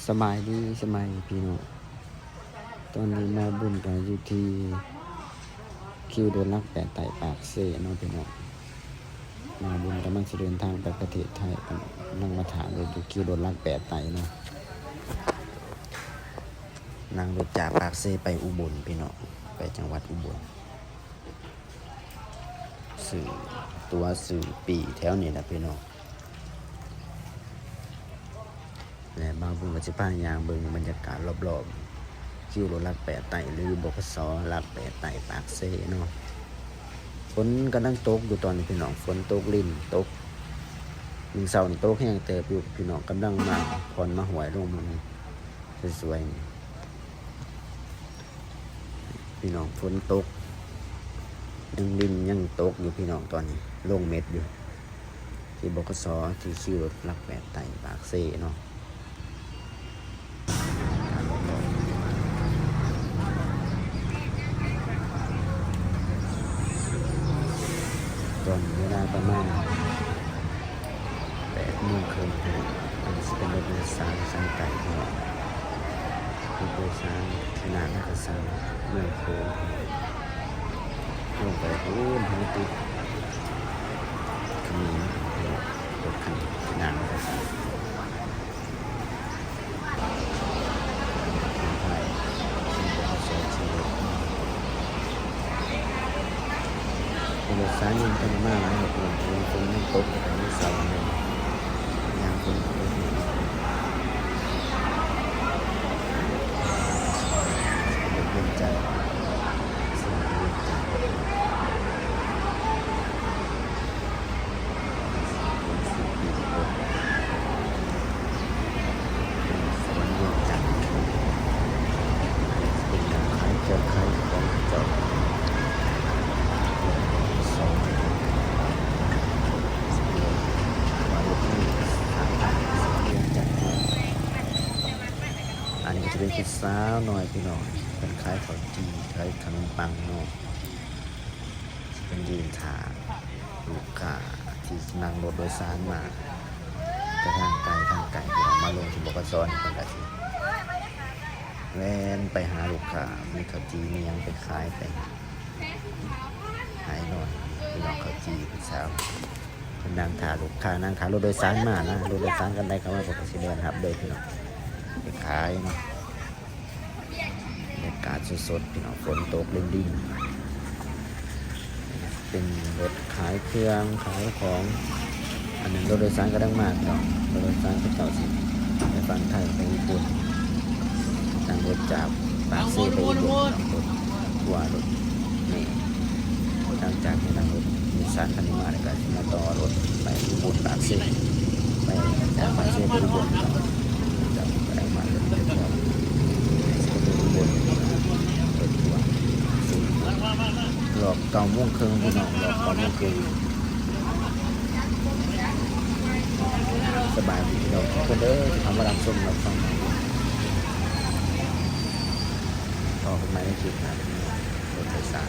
สมัยดีสมัยพี่น้องตอนนี้มาบุญกันอยู่ที่คิวเดินลักแปดไต่ปากเสเนาะพี่น้องมาบุญกำลังจะเดินทางไปประเทศไทยกำลังมาถามรถอยู่คิวเดินลักแปดไต่เนาะนั่งรถจากปากเสไปอุบลพี่น้องไปจังหวัดอุบลสื่อตัวสื่อปีแถวนี้นะพี่น้องและมาบุญกับสิพายางเบิ่งบรรยากาศรอบๆคิวรถลักแปดไต่หรือบขสลักแปดไต่ปากเสเนาะฝนกำลังตกอยู่ตอนนี้พี่น้องฝนตกลิ่นตกมึงเสาร์นี่ตกแห้งแต่อยู่พี่น้องกำลังมาพรมาหวยลงมันสวยๆพี่น้องฝนตกยังดินยังตกอยู่พี่น้องตอนนี้ลงเม็ดอยู่ที่บขสที่คิวรถลักแปดไต่ปากเสเนาะตอนเวลาประมาณ8 โมงครึ่งมันจะเป็นรถโดยสารสังไก่รถโดยสารขนาดนักสังเมืองโขงลงไปพูนหัวติดขมิ้นรถขนาดนักสังรถสารยังเป็นมากเลยคนยังตกแต่ไม่เศร้าเลยยังคนตกอยู่เดินใจสิ่งเดินใจสวรรค์เดินใจเป็นการขายเจอขายของเจ้าอันนี้ก็จะเป็นพิซซ่าหน่อยพี่น้องเป็นคล้ายข้าวจีคล้ายขนมปังเนาะเป็นยืนถาลูกค้าที่นั่งรถโดยสารมาจะทางไกลพี่น้องมาลงที่บกสนี่เป็นกะทิแวนไปหาลูกค้ามีข้าวจีมียังไปขายไปหายหน่อยพี่น้องข้าวจีพิซซ่าเป็นนางถาลูกค้านางถารถโดยสารมานะรถโดยสารกันได้ก็ว่าปกติเดินครับเดินพี่น้องไปขายเนาะบรรยากาศสดๆพี่น้องฝนตกลิ่นดินเป็นรถขายเครื่องขายของอันนั้นรถโดยสารก็ดังมากเนาะรถโดยสารก็เจ้าสิไปฟังไทยไปญี่ปุ่นทางรถจากปากเซ่ไปญี่ปุ่นรถทัวร์รถนี่ทางจากที่นั่งรถมีสารคันนี้มาเลยก็มาต่อรถไปญี่ปุ่นปากเซ่ไปจากปากเซ่ไปญี่ปุ่นจากไปมาเลยเดี๋ยวก็ไปญี่ปุ่นรถทัวร์หลอก9 โมงครึ่งพี่น้องหลอก9 โมงครึ่งสบายพี่น้องทุกคนเด้อที่ทำมารับชมรับฟังต่อไปในคลิปนะรถไฟฟ้า